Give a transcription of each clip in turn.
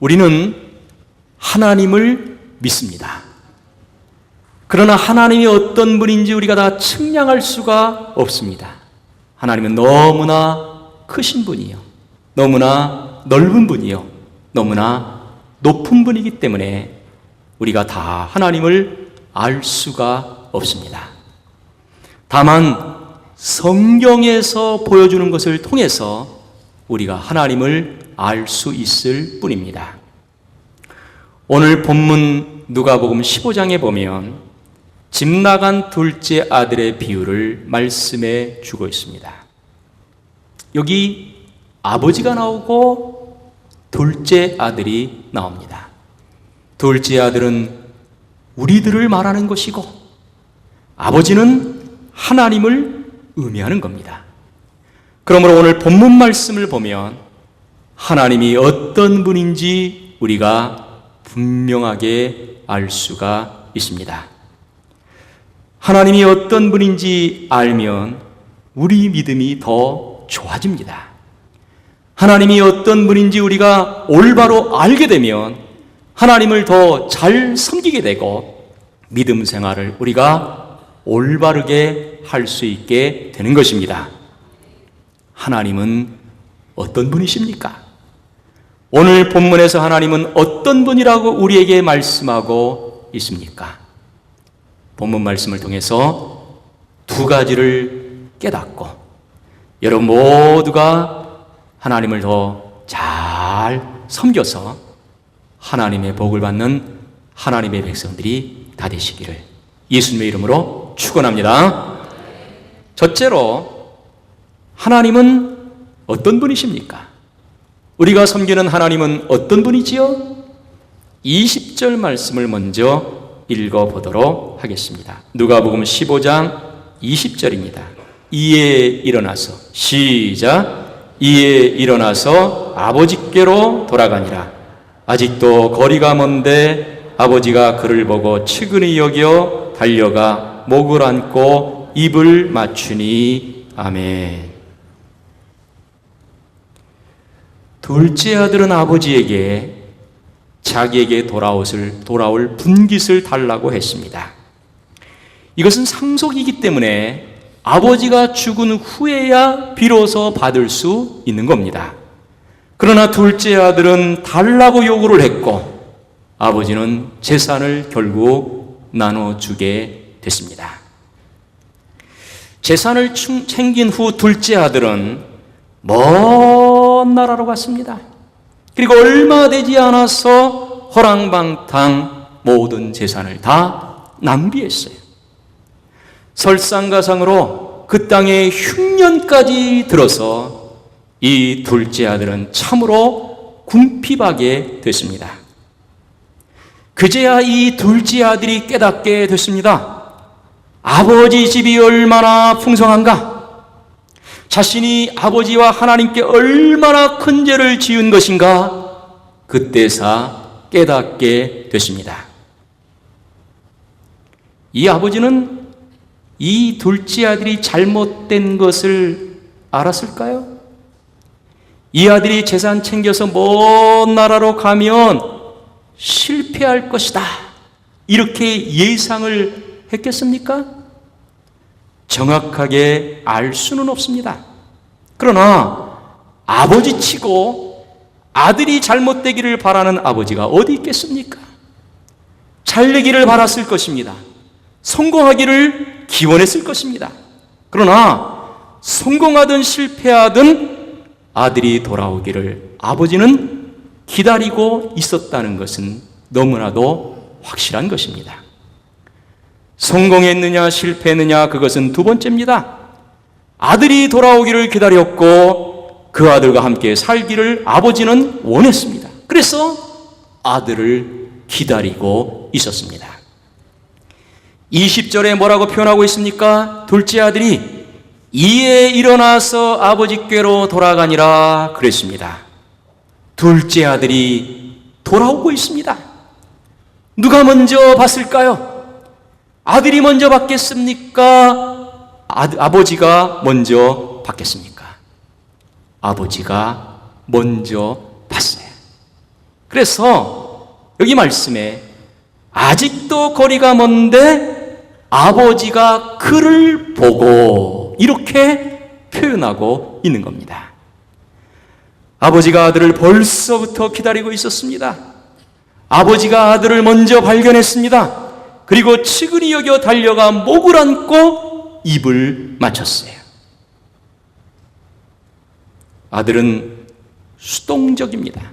우리는 하나님을 믿습니다. 그러나 하나님이 어떤 분인지 우리가 다 측량할 수가 없습니다. 하나님은 너무나 크신 분이요, 너무나 넓은 분이요, 너무나 높은 분이기 때문에 우리가 다 하나님을 알 수가 없습니다. 다만 성경에서 보여주는 것을 통해서 우리가 하나님을 알 수 있을 뿐입니다. 오늘 본문 누가복음 15장에 보면 집 나간 둘째 아들의 비유를 말씀해 주고 있습니다. 여기 아버지가 나오고 둘째 아들이 나옵니다. 둘째 아들은 우리들을 말하는 것이고 아버지는 하나님을 의미하는 겁니다. 그러므로 오늘 본문 말씀을 보면 하나님이 어떤 분인지 우리가 분명하게 알 수가 있습니다. 하나님이 어떤 분인지 알면 우리 믿음이 더 좋아집니다. 하나님이 어떤 분인지 우리가 올바로 알게 되면 하나님을 더 잘 섬기게 되고 믿음 생활을 우리가 올바르게 할 수 있게 되는 것입니다. 하나님은 어떤 분이십니까? 오늘 본문에서 하나님은 어떤 분이라고 우리에게 말씀하고 있습니까? 본문 말씀을 통해서 두 가지를 깨닫고 여러분 모두가 하나님을 더 잘 섬겨서 하나님의 복을 받는 하나님의 백성들이 다 되시기를 예수님의 이름으로 축원합니다. 첫째로 하나님은 어떤 분이십니까? 우리가 섬기는 하나님은 어떤 분이지요? 20절 말씀을 먼저 읽어보도록 하겠습니다. 누가복음 15장 20절입니다. 이에 일어나서 시작. 이에 일어나서 아버지께로 돌아가니라. 아직도 거리가 먼데 아버지가 그를 보고 측은히 여겨 달려가 목을 안고 입을 맞추니 아멘. 둘째 아들은 아버지에게 자기에게 돌아올 분깃을 달라고 했습니다. 이것은 상속이기 때문에 아버지가 죽은 후에야 비로소 받을 수 있는 겁니다. 그러나 둘째 아들은 달라고 요구를 했고 아버지는 재산을 결국 나눠주게 됐습니다. 재산을 챙긴 후 둘째 아들은 먼 나라로 갔습니다. 그리고 얼마 되지 않아서 허랑방탕 모든 재산을 다 낭비했어요. 설상가상으로 그 땅에 흉년까지 들어서 이 둘째 아들은 참으로 궁핍하게 됐습니다. 그제야 이 둘째 아들이 깨닫게 됐습니다. 아버지 집이 얼마나 풍성한가? 자신이 아버지와 하나님께 얼마나 큰 죄를 지은 것인가? 그때사 깨닫게 됐습니다. 이 아버지는 이 둘째 아들이 잘못된 것을 알았을까요? 이 아들이 재산 챙겨서 먼 나라로 가면 실패할 것이다, 이렇게 예상을 했겠습니까? 정확하게 알 수는 없습니다. 그러나 아버지 치고 아들이 잘못되기를 바라는 아버지가 어디 있겠습니까? 잘 되기를 바랐을 것입니다. 성공하기를 기원했을 것입니다. 그러나 성공하든 실패하든 아들이 돌아오기를 아버지는 기다리고 있었다는 것은 너무나도 확실한 것입니다. 성공했느냐 실패했느냐 그것은 두 번째입니다. 아들이 돌아오기를 기다렸고 그 아들과 함께 살기를 아버지는 원했습니다. 그래서 아들을 기다리고 있었습니다. 20절에 뭐라고 표현하고 있습니까? 둘째 아들이 이에 일어나서 아버지께로 돌아가니라 그랬습니다. 둘째 아들이 돌아오고 있습니다. 누가 먼저 봤을까요? 아들이 먼저 받겠습니까? 아버지가 먼저 받겠습니까? 아버지가 먼저 봤어요. 그래서 여기 말씀에 아직도 거리가 먼데 아버지가 그를 보고 이렇게 표현하고 있는 겁니다. 아버지가 아들을 벌써부터 기다리고 있었습니다. 아버지가 아들을 먼저 발견했습니다. 그리고 측은히 여겨 달려가 목을 안고 입을 맞췄어요. 아들은 수동적입니다.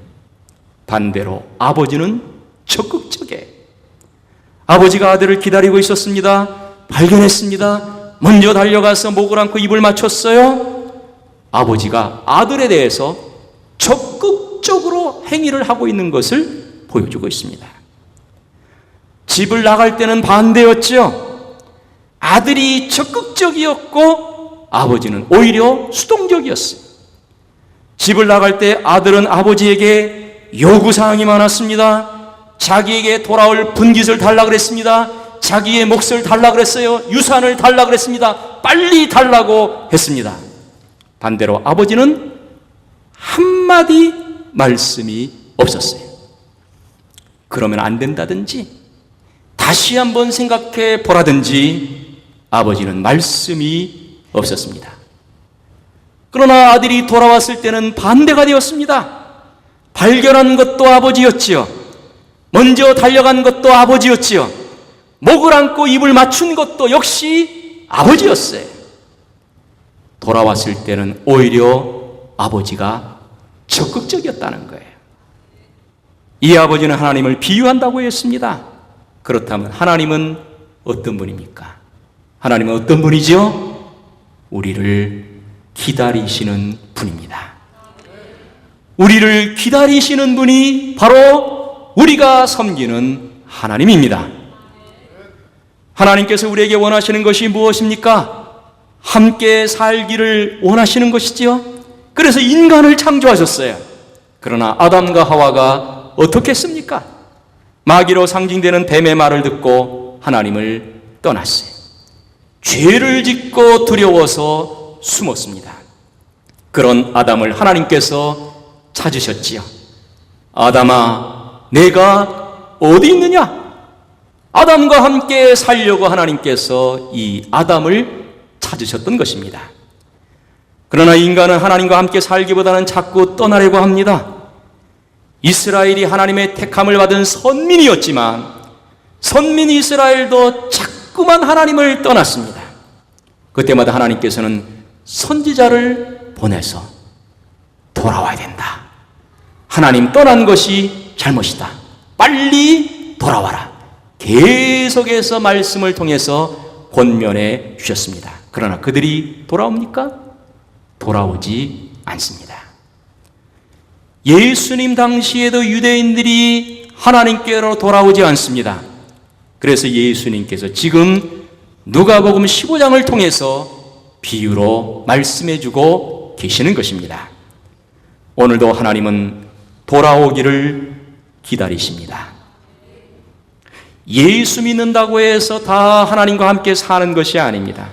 반대로 아버지는 적극적이에요. 아버지가 아들을 기다리고 있었습니다. 발견했습니다. 먼저 달려가서 목을 안고 입을 맞췄어요. 아버지가 아들에 대해서 적극적으로 행위를 하고 있는 것을 보여주고 있습니다. 집을 나갈 때는 반대였죠. 아들이 적극적이었고 아버지는 오히려 수동적이었어요. 집을 나갈 때 아들은 아버지에게 요구사항이 많았습니다. 자기에게 돌아올 분깃을 달라고 그랬습니다. 자기의 몫을 달라고 그랬어요. 유산을 달라고 그랬습니다. 빨리 달라고 했습니다. 반대로 아버지는 한마디 말씀이 없었어요. 그러면 안 된다든지 다시 한번 생각해 보라든지 아버지는 말씀이 없었습니다. 그러나 아들이 돌아왔을 때는 반대가 되었습니다. 발견한 것도 아버지였지요. 먼저 달려간 것도 아버지였지요. 목을 안고 입을 맞춘 것도 역시 아버지였어요. 돌아왔을 때는 오히려 아버지가 적극적이었다는 거예요. 이 아버지는 하나님을 비유한다고 했습니다. 그렇다면 하나님은 어떤 분입니까? 하나님은 어떤 분이죠? 우리를 기다리시는 분입니다. 우리를 기다리시는 분이 바로 우리가 섬기는 하나님입니다. 하나님께서 우리에게 원하시는 것이 무엇입니까? 함께 살기를 원하시는 것이지요. 그래서 인간을 창조하셨어요. 그러나 아담과 하와가 어떻게 했습니까? 마귀로 상징되는 뱀의 말을 듣고 하나님을 떠났어요. 죄를 짓고 두려워서 숨었습니다. 그런 아담을 하나님께서 찾으셨지요. 아담아, 내가 어디 있느냐? 아담과 함께 살려고 하나님께서 이 아담을 찾으셨던 것입니다. 그러나 인간은 하나님과 함께 살기보다는 자꾸 떠나려고 합니다. 이스라엘이 하나님의 택함을 받은 선민이었지만 선민 이스라엘도 자꾸만 하나님을 떠났습니다. 그때마다 하나님께서는 선지자를 보내서 돌아와야 된다. 하나님 떠난 것이 잘못이다. 빨리 돌아와라. 계속해서 말씀을 통해서 권면해 주셨습니다. 그러나 그들이 돌아옵니까? 돌아오지 않습니다. 예수님 당시에도 유대인들이 하나님께로 돌아오지 않습니다. 그래서 예수님께서 지금 누가복음 15장을 통해서 비유로 말씀해 주고 계시는 것입니다. 오늘도 하나님은 돌아오기를 기다리십니다. 예수 믿는다고 해서 다 하나님과 함께 사는 것이 아닙니다.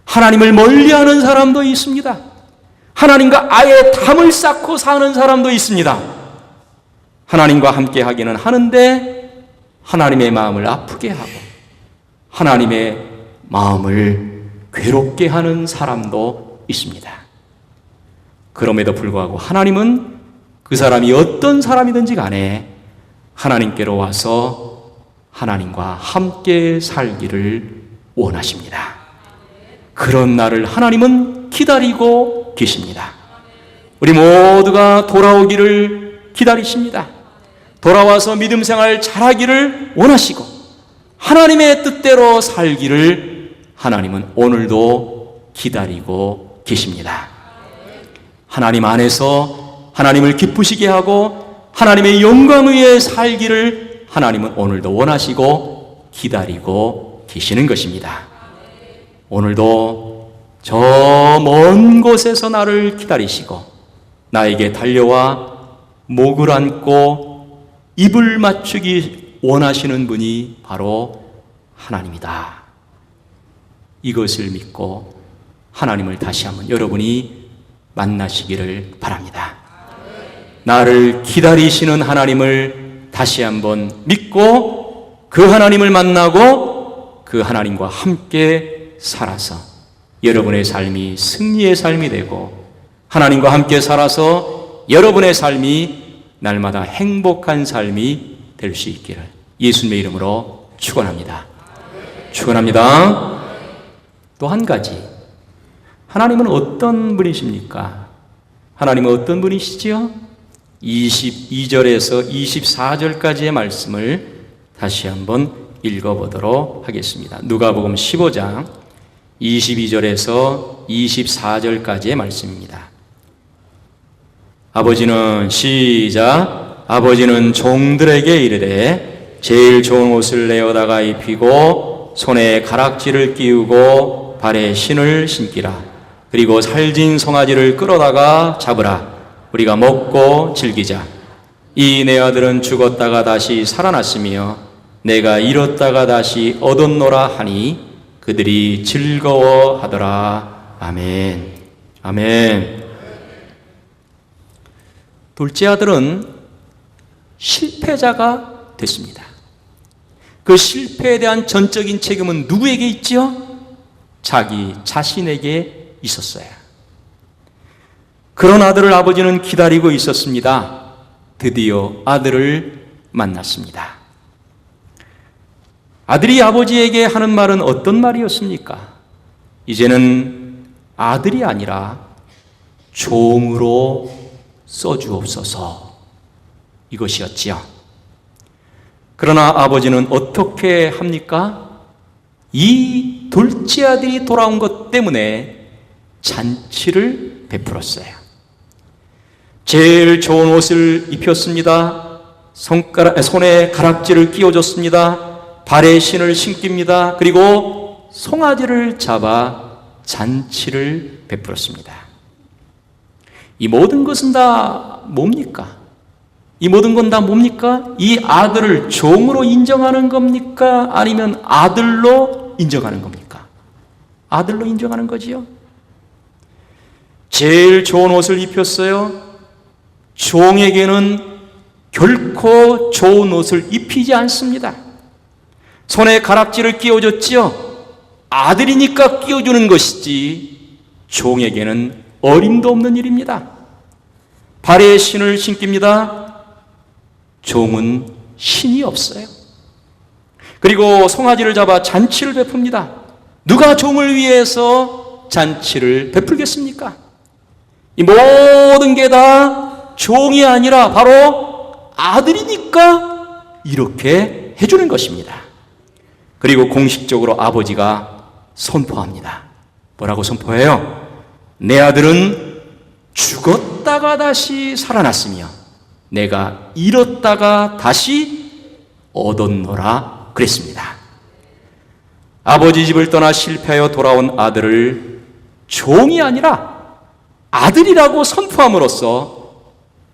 하나님을 멀리하는 사람도 있습니다. 하나님과 아예 담을 쌓고 사는 사람도 있습니다. 하나님과 함께 하기는 하는데 하나님의 마음을 아프게 하고 하나님의 마음을 괴롭게 하는 사람도 있습니다. 그럼에도 불구하고 하나님은 그 사람이 어떤 사람이든지 간에 하나님께로 와서 하나님과 함께 살기를 원하십니다. 그런 날을 하나님은 기다리고 계십니다. 우리 모두가 돌아오기를 기다리십니다. 돌아와서 믿음 생활 잘하기를 원하시고 하나님의 뜻대로 살기를 하나님은 오늘도 기다리고 계십니다. 하나님 안에서 하나님을 기쁘시게 하고 하나님의 영광 위에 살기를 하나님은 오늘도 원하시고 기다리고 계시는 것입니다. 오늘도 저 먼 곳에서 나를 기다리시고 나에게 달려와 목을 안고 입을 맞추기 원하시는 분이 바로 하나님이다. 이것을 믿고 하나님을 다시 한번 여러분이 만나시기를 바랍니다. 나를 기다리시는 하나님을 다시 한번 믿고 그 하나님을 만나고 그 하나님과 함께 살아서 여러분의 삶이 승리의 삶이 되고 하나님과 함께 살아서 여러분의 삶이 날마다 행복한 삶이 될 수 있기를 예수님의 이름으로 축원합니다. 축원합니다. 또 한 가지, 하나님은 어떤 분이십니까? 하나님은 어떤 분이시지요? 22절에서 24절까지의 말씀을 다시 한번 읽어보도록 하겠습니다. 누가복음 15장 22절에서 24절까지의 말씀입니다. 아버지는 시작. 아버지는 종들에게 이르되 제일 좋은 옷을 내어다가 입히고 손에 가락지를 끼우고 발에 신을 신기라. 그리고 살진 송아지를 끌어다가 잡으라. 우리가 먹고 즐기자. 이 내 아들은 죽었다가 다시 살아났으며 내가 잃었다가 다시 얻었노라 하니 그들이 즐거워하더라. 아멘. 아멘. 둘째 아들은 실패자가 됐습니다. 그 실패에 대한 전적인 책임은 누구에게 있지요? 자기 자신에게 있었어요. 그런 아들을 아버지는 기다리고 있었습니다. 드디어 아들을 만났습니다. 아들이 아버지에게 하는 말은 어떤 말이었습니까? 이제는 아들이 아니라 종으로 써주옵소서, 이것이었지요. 그러나 아버지는 어떻게 합니까? 이 둘째 아들이 돌아온 것 때문에 잔치를 베풀었어요. 제일 좋은 옷을 입혔습니다. 손에 가락지를 끼워줬습니다. 발에 신을 신깁니다. 그리고 송아지를 잡아 잔치를 베풀었습니다. 이 모든 것은 다 뭡니까? 이 모든 건 다 뭡니까? 이 아들을 종으로 인정하는 겁니까? 아니면 아들로 인정하는 겁니까? 아들로 인정하는 거지요. 제일 좋은 옷을 입혔어요. 종에게는 결코 좋은 옷을 입히지 않습니다. 손에 가락지를 끼워줬지요. 아들이니까 끼워주는 것이지 종에게는 어림도 없는 일입니다. 발에 신을 신깁니다. 종은 신이 없어요. 그리고 송아지를 잡아 잔치를 베풉니다. 누가 종을 위해서 잔치를 베풀겠습니까? 이 모든 게 다 종이 아니라 바로 아들이니까 이렇게 해주는 것입니다. 그리고 공식적으로 아버지가 선포합니다. 뭐라고 선포해요? 내 아들은 죽었다가 다시 살아났으며 내가 잃었다가 다시 얻었노라 그랬습니다. 아버지 집을 떠나 실패하여 돌아온 아들을 종이 아니라 아들이라고 선포함으로써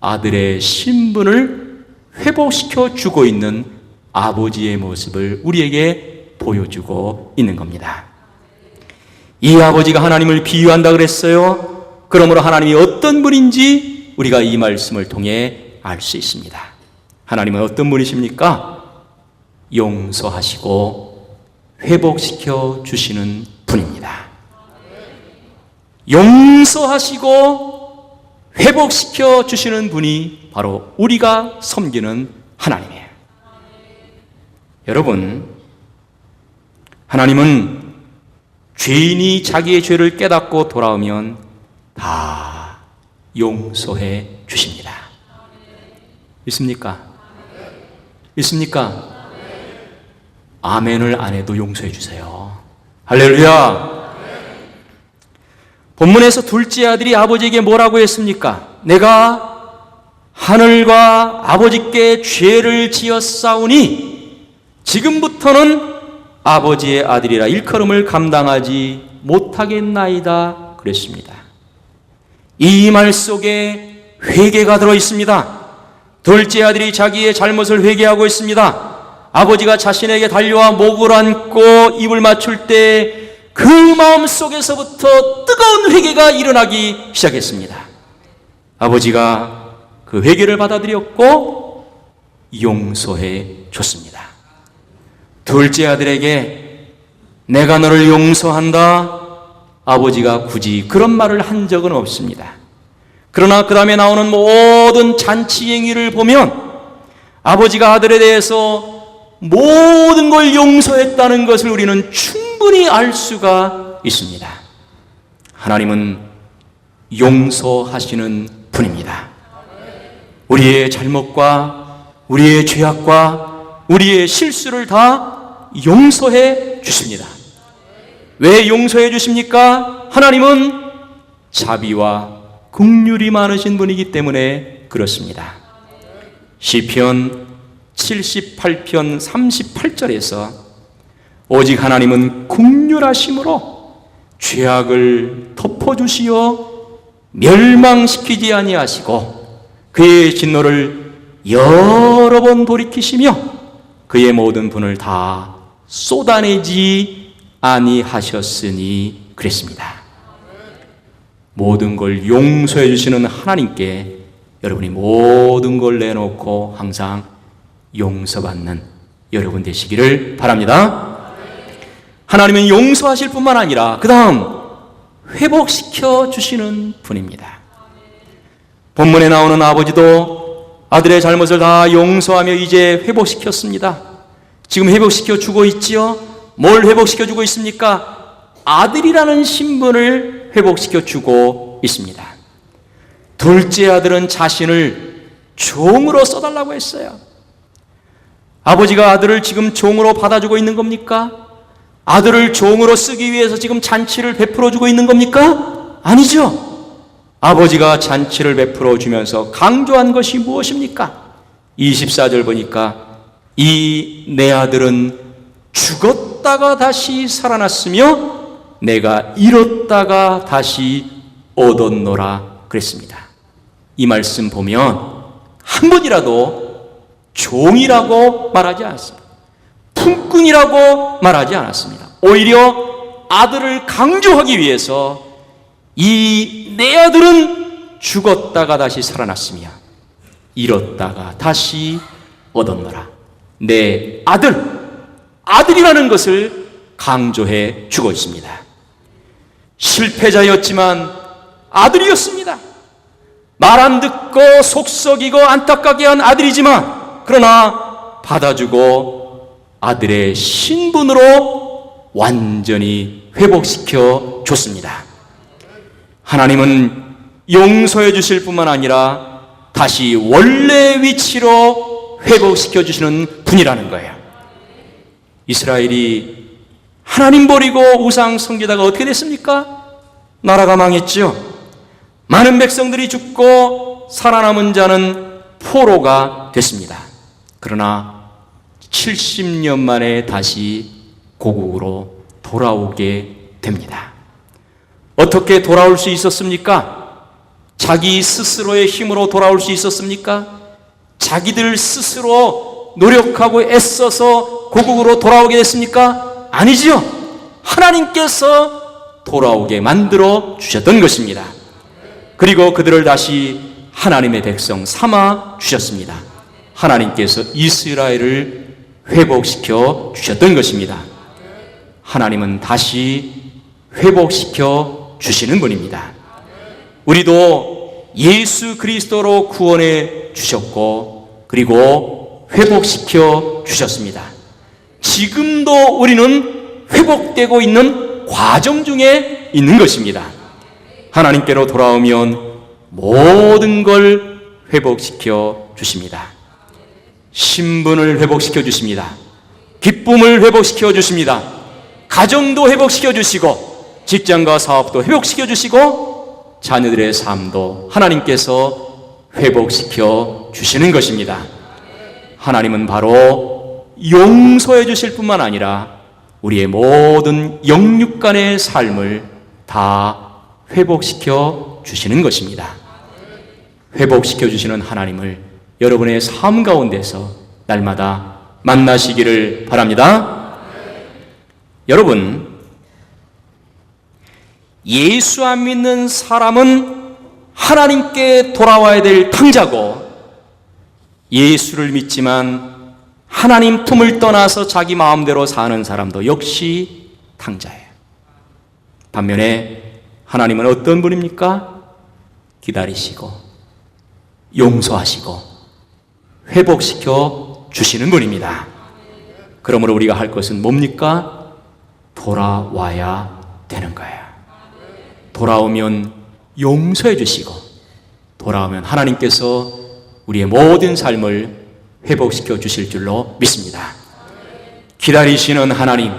아들의 신분을 회복시켜 주고 있는 아버지의 모습을 우리에게 보여주고 있는 겁니다. 이 아버지가 하나님을 비유한다 그랬어요. 그러므로 하나님이 어떤 분인지 우리가 이 말씀을 통해 알 수 있습니다. 하나님은 어떤 분이십니까? 용서하시고 회복시켜 주시는 분입니다. 용서하시고 회복시켜 주시는 분이 바로 우리가 섬기는 하나님이에요. 여러분, 하나님은 죄인이 자기의 죄를 깨닫고 돌아오면 다 용서해 주십니다. 있습니까? 있습니까? 아멘을 안 해도 용서해 주세요. 할렐루야! 본문에서 둘째 아들이 아버지에게 뭐라고 했습니까? 내가 하늘과 아버지께 죄를 지었사오니 지금부터는 아버지의 아들이라 일컬음을 감당하지 못하겠나이다 그랬습니다. 이 말 속에 회개가 들어 있습니다. 둘째 아들이 자기의 잘못을 회개하고 있습니다. 아버지가 자신에게 달려와 목을 안고 입을 맞출 때 그 마음 속에서부터 뜨거운 회개가 일어나기 시작했습니다. 아버지가 그 회개를 받아들였고 용서해 줬습니다. 둘째 아들에게 내가 너를 용서한다, 아버지가 굳이 그런 말을 한 적은 없습니다. 그러나 그 다음에 나오는 모든 잔치 행위를 보면 아버지가 아들에 대해서 모든 걸 용서했다는 것을 우리는 충분히 알 수가 있습니다. 하나님은 용서하시는 분입니다. 우리의 잘못과 우리의 죄악과 우리의 실수를 다 용서해 주십니다. 왜 용서해 주십니까? 하나님은 자비와 긍휼이 많으신 분이기 때문에 그렇습니다. 시편 78편 38절에서 오직 하나님은 긍휼하심으로 죄악을 덮어주시어 멸망시키지 아니하시고 그의 진노를 여러 번 돌이키시며 그의 모든 분을 다 쏟아내지 아니하셨으니 그랬습니다. 모든 걸 용서해 주시는 하나님께 여러분이 모든 걸 내놓고 항상 용서받는 여러분 되시기를 바랍니다. 하나님은 용서하실 뿐만 아니라 그 다음 회복시켜 주시는 분입니다. 본문에 나오는 아버지도 아들의 잘못을 다 용서하며 이제 회복시켰습니다. 지금 회복시켜 주고 있지요? 뭘 회복시켜 주고 있습니까? 아들이라는 신분을 회복시켜 주고 있습니다. 둘째 아들은 자신을 종으로 써달라고 했어요. 아버지가 아들을 지금 종으로 받아주고 있는 겁니까? 아들을 종으로 쓰기 위해서 지금 잔치를 베풀어 주고 있는 겁니까? 아니죠. 아버지가 잔치를 베풀어 주면서 강조한 것이 무엇입니까? 24절 보니까 이 내 아들은 죽었다가 다시 살아났으며 내가 잃었다가 다시 얻었노라 그랬습니다. 이 말씀 보면 한 번이라도 종이라고 말하지 않았습니다. 품꾼이라고 말하지 않았습니다. 오히려 아들을 강조하기 위해서 이 내 아들은 죽었다가 다시 살아났으며 잃었다가 다시 얻었노라. 내 아들이라는 것을 강조해 주고 있습니다. 실패자였지만 아들이었습니다. 말 안 듣고 속썩이고 안타깝게 한 아들이지만 그러나 받아주고 아들의 신분으로 완전히 회복시켜 줬습니다. 하나님은 용서해 주실 뿐만 아니라 다시 원래 위치로 회복시켜 주시는 분이라는 거예요. 이스라엘이 하나님 버리고 우상 섬기다가 어떻게 됐습니까? 나라가 망했죠. 많은 백성들이 죽고 살아남은 자는 포로가 됐습니다. 그러나 70년 만에 다시 고국으로 돌아오게 됩니다. 어떻게 돌아올 수 있었습니까? 자기 스스로의 힘으로 돌아올 수 있었습니까? 자기들 스스로 노력하고 애써서 고국으로 돌아오게 됐습니까? 아니지요. 하나님께서 돌아오게 만들어 주셨던 것입니다. 그리고 그들을 다시 하나님의 백성 삼아 주셨습니다. 하나님께서 이스라엘을 회복시켜 주셨던 것입니다. 하나님은 다시 회복시켜 주시는 분입니다. 우리도 예수 그리스도로 구원해 주셨고 그리고 회복시켜 주셨습니다. 지금도 우리는 회복되고 있는 과정 중에 있는 것입니다. 하나님께로 돌아오면 모든 걸 회복시켜 주십니다. 신분을 회복시켜 주십니다. 기쁨을 회복시켜 주십니다. 가정도 회복시켜 주시고 직장과 사업도 회복시켜 주시고 자녀들의 삶도 하나님께서 회복시켜 주시는 것입니다. 하나님은 바로 용서해 주실 뿐만 아니라 우리의 모든 영육간의 삶을 다 회복시켜 주시는 것입니다. 회복시켜 주시는 하나님을 여러분의 삶 가운데서 날마다 만나시기를 바랍니다. 여러분, 예수 안 믿는 사람은 하나님께 돌아와야 될 탕자고, 예수를 믿지만 하나님 품을 떠나서 자기 마음대로 사는 사람도 역시 탕자예요. 반면에 하나님은 어떤 분입니까? 기다리시고 용서하시고 회복시켜 주시는 분입니다. 그러므로 우리가 할 것은 뭡니까? 돌아와야 되는 거예요. 돌아오면 용서해 주시고, 돌아오면 하나님께서 우리의 모든 삶을 회복시켜 주실 줄로 믿습니다. 기다리시는 하나님,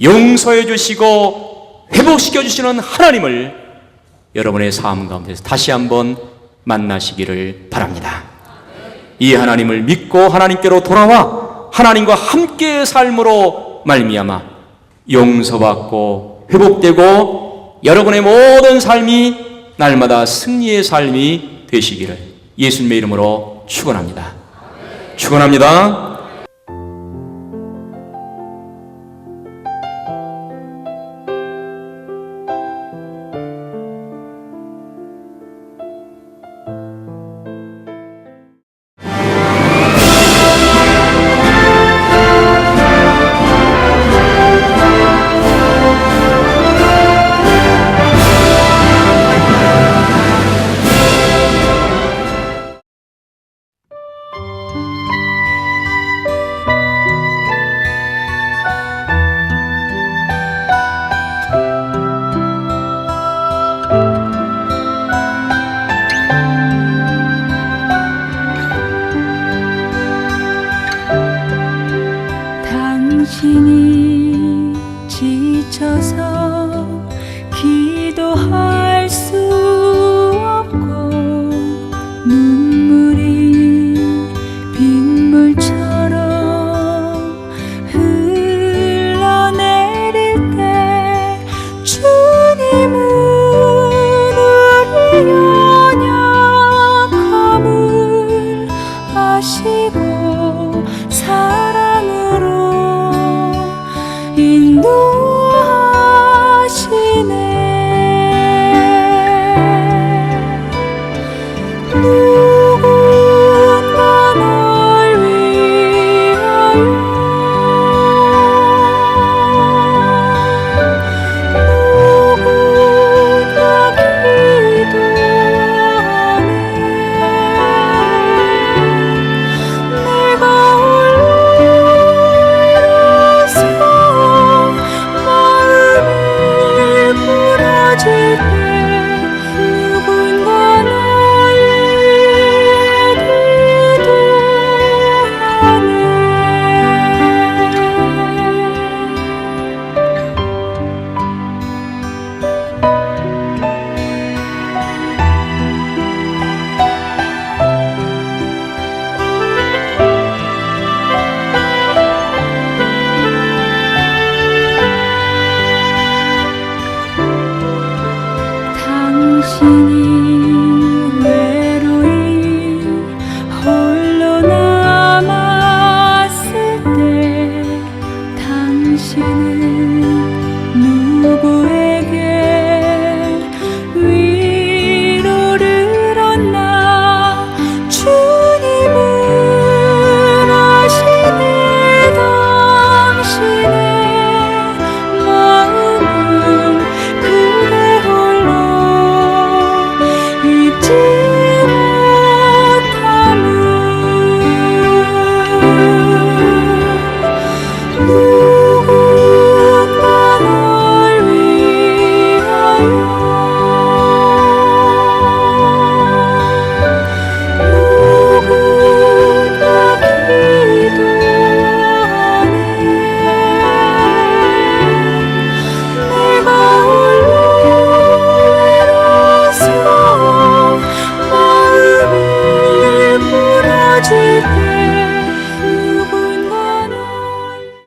용서해 주시고 회복시켜 주시는 하나님을 여러분의 삶 가운데서 다시 한번 만나시기를 바랍니다. 이 하나님을 믿고 하나님께로 돌아와 하나님과 함께의 삶으로 말미암아 용서받고 회복되고 여러분의 모든 삶이 날마다 승리의 삶이 되시기를 예수님의 이름으로 축원합니다. 축원합니다. 당신이 지쳐서